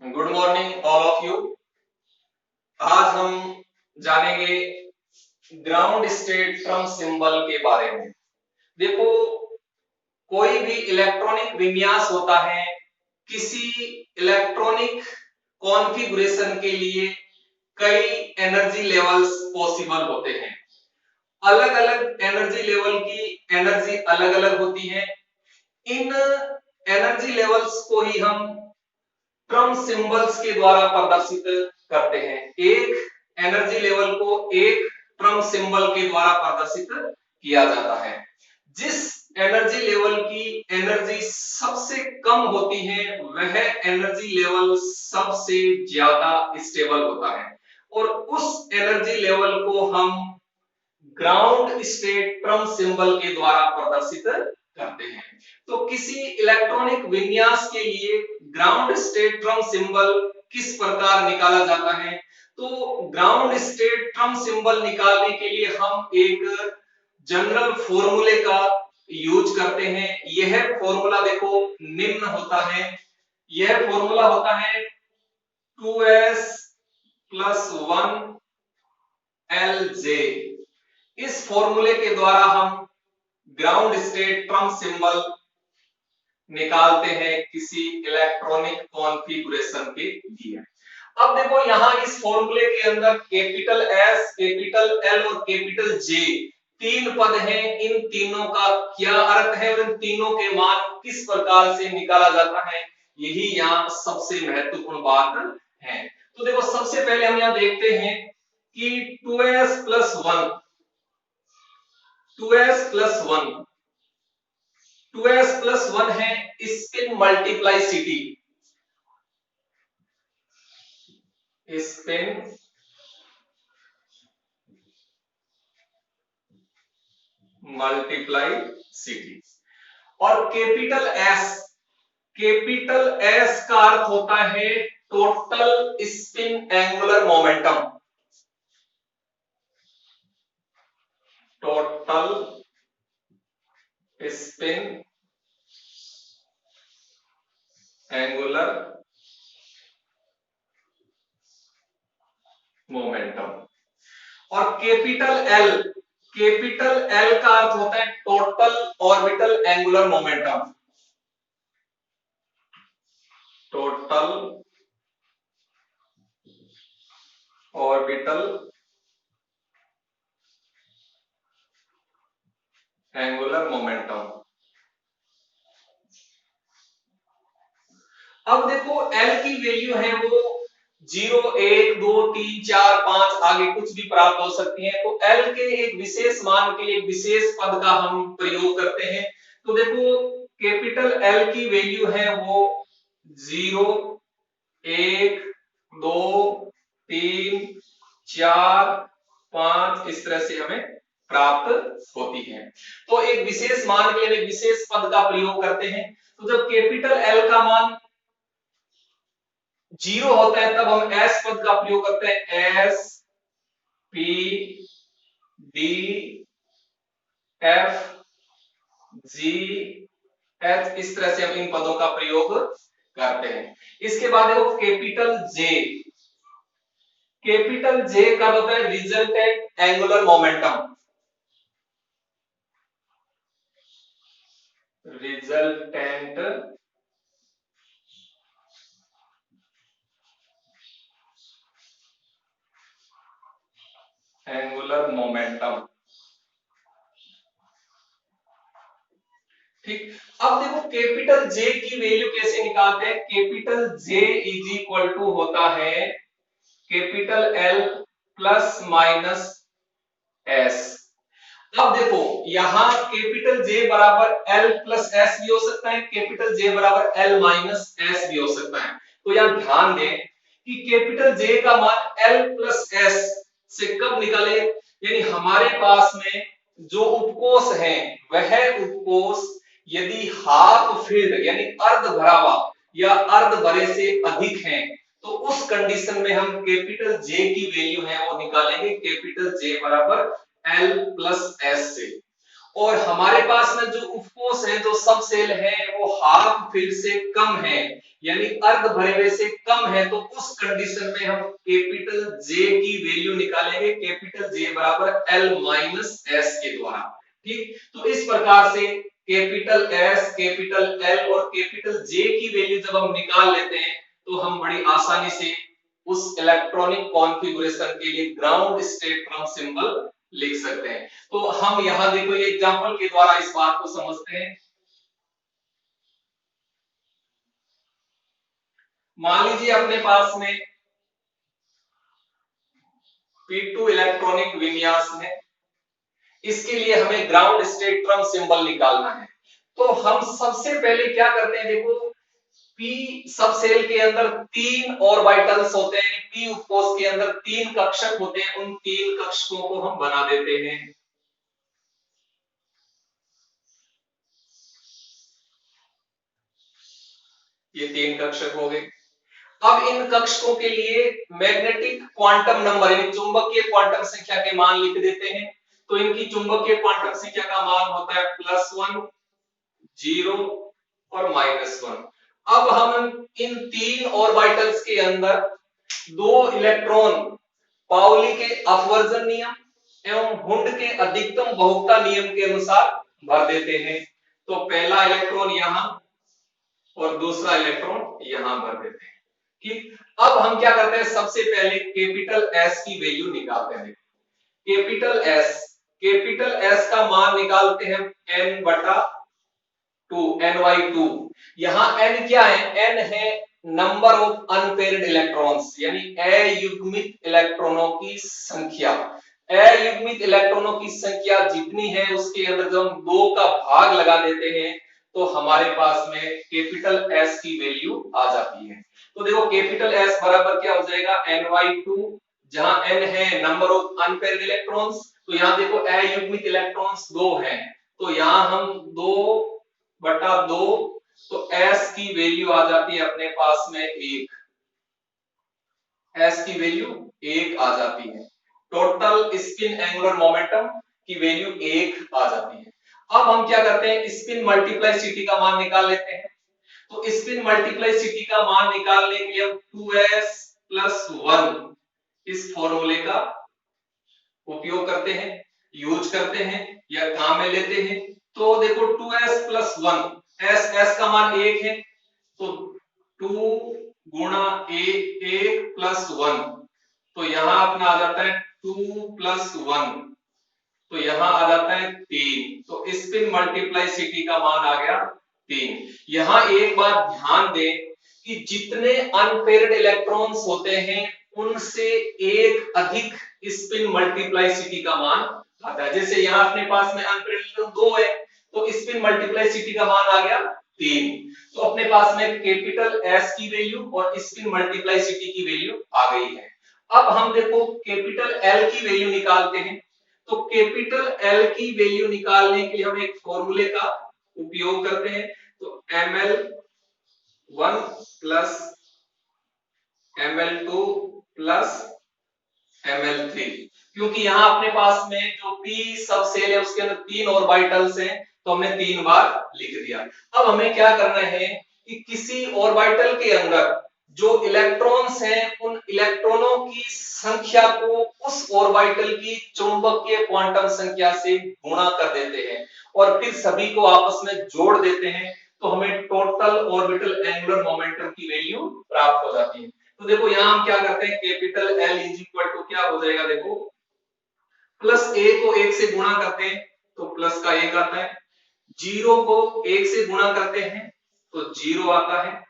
Good morning all of you. आज हम जानेंगे ग्राउंड स्टेट ट्रंक सिंबल के बारे में। देखो, कोई भी इलेक्ट्रॉनिक विन्यास होता है, किसी इलेक्ट्रॉनिक कॉन्फ़िगरेशन के लिए कई एनर्जी लेवल्स पॉसिबल होते हैं। अलग अलग एनर्जी लेवल की एनर्जी अलग अलग होती है। इन एनर्जी लेवल्स को ही हम ट्रंक सिंबल्स के द्वारा प्रदर्शित करते हैं। एक एनर्जी लेवल को एक ट्रंक सिंबल के द्वारा प्रदर्शित किया जाता है। जिस एनर्जी लेवल की एनर्जी सबसे कम होती है, वह एनर्जी लेवल सबसे ज्यादा स्टेबल होता है और उस एनर्जी लेवल को हम ग्राउंड स्टेट ट्रंक सिंबल के द्वारा प्रदर्शित करते हैं। तो किसी इलेक्ट्रॉनिक विन्यास के लिए ग्राउंड स्टेट ट्रंक सिंबल किस प्रकार निकाला जाता है? तो ग्राउंड स्टेट ट्रंक सिंबल निकालने के लिए हम एक जनरल फॉर्मूले का यूज करते हैं। यह फॉर्मूला देखो निम्न होता है। यह फॉर्मूला होता है 2s प्लस 1 LJ। इस फॉर्मूले के द्वारा हम ग्राउंड स्टेट ट्रंक सिंबल निकालते हैं किसी इलेक्ट्रॉनिक कॉन्फ़िगरेशन के लिए। अब देखो, यहां इस फॉर्मूले के अंदर कैपिटल S, कैपिटल L और कैपिटल J तीन पद हैं। इन तीनों का क्या अर्थ है और इन तीनों के मान किस प्रकार से निकाला जाता है, यही यहाँ सबसे महत्वपूर्ण बात है। तो देखो, सबसे पहले हम यहाँ देखते हैं कि 2s plus 1 2s plus 1 2s plus 1 है स्पिन मल्टीप्लाइसिटी। स्पिन मल्टीप्लाइसिटी और कैपिटल एस का अर्थ होता है total spin angular momentum. Total spin angular momentum और कैपिटल एल का अर्थ होता है total orbital angular momentum. Total orbital angular momentum. अब देखो, L की वैल्यू है वो 0, 1, 2, 3, 4, 5 आगे कुछ भी प्राप्त हो सकती है। तो L के एक विशेष मान के लिए विशेष पद का हम प्रयोग करते हैं। तो देखो, कैपिटल L की वैल्यू है वो 0, 1, 2, 3, 4, 5 इस तरह से हमें प्राप्त होती है। तो एक विशेष मान के लिए एक विशेष पद का प्रयोग करते हैं। तो जब कैपिटल L का मान 0 होता है तब हम S पद का प्रयोग करते हैं। S P D F G H इस तरह से हम इन पदों का प्रयोग करते हैं। इसके बाद देखो, कैपिटल J का होता है resultant angular momentum. Resultant angular momentum. ठीक। अब देखो, कैपिटल J की वैल्यू कैसे निकालते हैं? Capital J is equal to होता है capital L plus minus S। अब देखो, यहां कैपिटल J बराबर L प्लस S भी हो सकता है, कैपिटल J बराबर L माइनस S भी हो सकता है। तो यहां ध्यान दें कि कैपिटल J का मान L प्लस S से कब निकाले, यानी हमारे पास में जो उपकोष है वह उपकोष यदि हाफ फिल्ड यानी अर्ध भरा हुआ या अर्ध भरे से अधिक है, तो उस कंडीशन में हम कैपिटल J की वैल्यू है वो निकालेंगे कैपिटल J बराबर L प्लस S से। और हमारे पास में जो उपकोष है, जो सब सेल है, वो हाफ फिल से कम है, यानी अर्ध भरे हुए से कम है, तो उस कंडीशन में हम कैपिटल जे की वैल्यू निकालेंगे, कैपिटल जे बराबर एल माइनस एस के द्वारा। ठीक, तो इस प्रकार से कैपिटल एस, कैपिटल एल और कैपिटल जे की वैल्यू जब हम निकाल लेते हैं तो हम बड़ी आसानी से उस इलेक्ट्रॉनिक कॉन्फ़िगरेशन के लिए ग्राउंड स्टेट ट्रांस सिंबल लिख सकते हैं। तो हम यहां देखो ये एग्जांपल के द्वारा इस बात को समझते हैं। मान लीजिए अपने पास में P2 इलेक्ट्रॉनिक विन्यास है, इसके लिए हमें ग्राउंड स्टेट ट्रांस सिंबल निकालना है। तो हम सबसे पहले क्या करते हैं, देखो पी सब सेल के अंदर 3 ऑर्बिटल्स होते हैं, पी उपकोष के अंदर 3 कक्षक होते हैं, उन 3 कक्षकों को हम बना देते हैं। ये 3 कक्षक हो गए। अब इन कक्षकों के लिए मैग्नेटिक क्वांटम नंबर यानी चुंबकीय क्वांटम संख्या के मान लिख देते हैं। तो इनकी चुंबकीय क्वांटम संख्या का मान होता है +1, 0 और -1। अब हम इन 3 ऑर्बिटल्स के अंदर 2 इलेक्ट्रॉन पाउली के अपवर्जन नियम एवं हुंड के अधिकतम बहुपता नियम के अनुसार भर देते हैं। तो पहला इलेक्ट्रॉन यहां और दूसरा इलेक्ट्रॉन यहां भर देते हैं। ठीक, अब हम क्या करते हैं, सबसे पहले कैपिटल एस की वैल्यू निकालते हैं। कैपिटल एस का मान निकालते हैं n बटा 2, ny2। यहां n क्या है, n है नंबर ऑफ अनपेयर्ड इलेक्ट्रॉन्स, यानी अयुग्मित इलेक्ट्रॉनों की संख्या। अयुग्मित इलेक्ट्रॉनों की संख्या जितनी है उसके अंदर जब हम 2 का भाग लगा देते हैं तो हमारे पास में कैपिटल एस की वैल्यू आ जाती है। तो देखो कैपिटल एस बराबर क्या हो जाएगा, ny2, जहां n है नंबर ऑफ अनपेयर्ड इलेक्ट्रॉन्स, तो यहां देखो अयुग्मित इलेक्ट्रॉन्स 2 हैं, तो यहां हम 2 बटा 2, तो s की वैल्यू आ जाती है अपने पास में 1, s की वैल्यू 1 आ जाती है। टोटल स्पिन एंगुलर मोमेंटम की वैल्यू 1 आ जाती है। अब हम क्या करते हैं, स्पिन मल्टीप्लाइसिटी का मान निकाल लेते हैं। तो स्पिन मल्टीप्लाइसिटी का मान निकालने के लिए हम 2s प्लस 1 इस फॉर्मूले का उपयोग करते हैं, यूज करते हैं या काम में लेते हैं। तो देखो 2s प्लस 1, s का मान 1 है, तो 2 गुणा 1 प्लस 1, तो यहां अपना आ जाता है 2 प्लस 1, तो यहां आ जाता है 3। तो स्पिन मल्टीप्लाइसिटी का मान आ गया 3। यहां एक बात ध्यान दें कि जितने अनपेयर्ड इलेक्ट्रॉन्स होते हैं उनसे एक अधिक स्पिन मल्टीप्लाइसिटी का मान आता है। जैसे यहां अपने पास में अनपेयर्ड इलेक्ट्रॉन 2 है, तो स्पिन मल्टीप्लाइसिटी का मान आ गया 3। तो अपने पास में कैपिटल एस की वैल्यू और स्पिन मल्टीप्लाइसिटी की वैल्यू आ गई है। अब हम देखो कैपिटल एल की वैल्यू निकालते हैं। तो कैपिटल एल की वैल्यू निकालने के लिए हम एक फॉर्मूले का उपयोग करते हैं। तो ml1 plus ml2 plus ml3, क्योंकि यहां अपने पास में जो p सब सेल है उसके अंदर 3 ऑर्बिटल्स हैं, तो हमने 3 बार लिख दिया। अब हमें क्या करना है कि किसी ऑर्बिटल के अंदर जो इलेक्ट्रॉन्स हैं उन इलेक्ट्रॉनों की संख्या को उस ऑर्बिटल की चुंबकीय क्वांटम संख्या से गुणा कर देते हैं और फिर सभी को आपस में जोड़ देते हैं, तो हमें टोटल ऑर्बिटल एंगुलर मोमेंटम की वैल्यू प्राप्त हो जाती है। तो देखो यहां हम क्या करते हैं, capital L is equal to क्या हो जाएगा, देखो प्लस ए को 1 से गुणा करते हैं तो प्लस का 1 आता है, 0 को 1 से गुणा करते हैं तो 0 आता है,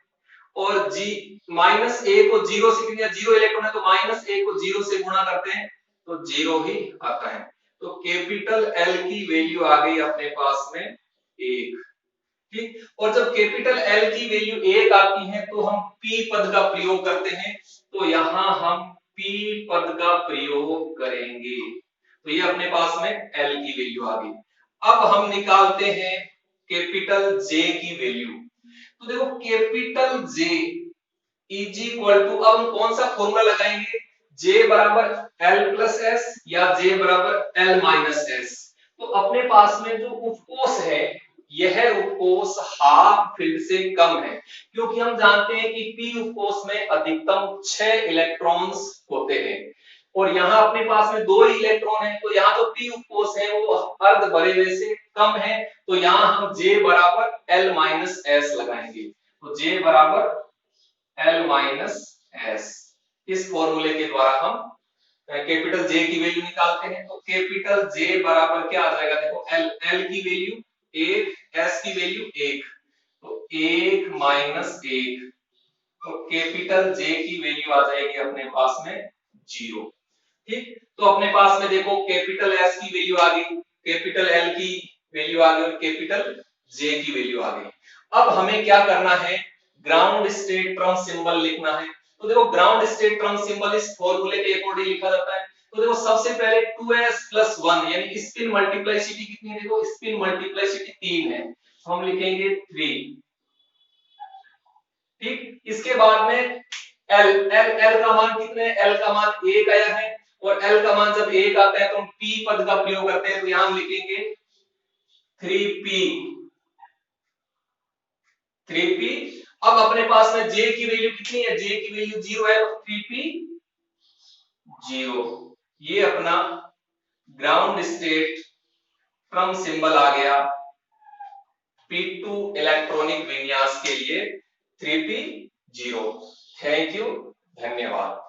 और जी माइनस ए को 0 से, क्योंकि 0 इलेक्ट्रॉन है तो माइनस ए को 0 से गुणा करते हैं तो 0 ही आता है। तो कैपिटल एल की वैल्यू आ गई अपने पास में 1। ठीक, और जब कैपिटल एल की वैल्यू 1 आती है तो हम p पद का प्रयोग करते हैं, तो यहां हम p पद का प्रयोग करेंगे, तो ये अपने पास में एल की वैल्यू आ गई। अब हम निकालते हैं कैपिटल जे की वैल्यू। तो देखो capital J is equal to, अब हम कौन सा फॉर्मूला लगाएंगे, J बराबर L प्लस एस या J बराबर L माइनस एस। तो अपने पास में जो उपकोष है, यह उपकोष हाफ फील्ड से कम है, क्योंकि हम जानते हैं कि p उपकोष में अधिकतम 6 इलेक्ट्रॉन्स होते हैं और यहाँ अपने पास में 2 ही इलेक्ट्रॉन है, तो यहाँ जो p उपकोष है वो अर्ध भरे हुए से कम है, तो यहाँ हम J बराबर L माइनस एस लगाएंगे। तो J बराबर L माइनस एस, इस फॉर्मूले के द्वारा हम कैपिटल J की वैल्यू निकालते हैं। तो कैपिटल J बराबर क्या आ जाएगा, देखो L की वैल्यू 1, S की वैल्यू 1, तो 1 माइनस 1, तो कैपिटल J की वैल्यू आ जाएगी अपने पास में 0। ठीक, तो अपने पास में देखो कैपिटल S की वैल्यू आ गई, कैपिटल L की वैल्यू आ गई और कैपिटल J की वैल्यू आ गई। अब हमें क्या करना है, ग्राउंड स्टेट ट्रम सिंबल लिखना है। तो देखो ग्राउंड स्टेट ट्रम सिंबल इस फॉर्मूले के अकॉर्डिंग लिखा जाता है। तो देखो सबसे पहले 2s + 1 यानी स्पिन मल्टीप्लाइसिटी कितनी है, देखो स्पिन मल्टीप्लाइसिटी 3 है, तो हम लिखेंगे 3। ठीक, इसके बाद में L का मान कितने, L का मान 1 आया है और L का मान जब 1 आता है तो हम P पद का प्रयोग करते हैं, तो यहां हम लिखेंगे 3P। अब अपने पास में J की वैल्यू कितनी है, J की वैल्यू 0 है, तो 3P 0। ये अपना ग्राउंड स्टेट ट्रम सिंबल आ गया P2 इलेक्ट्रॉनिक विन्यास के लिए 3P 0। थैंक यू, धन्यवाद।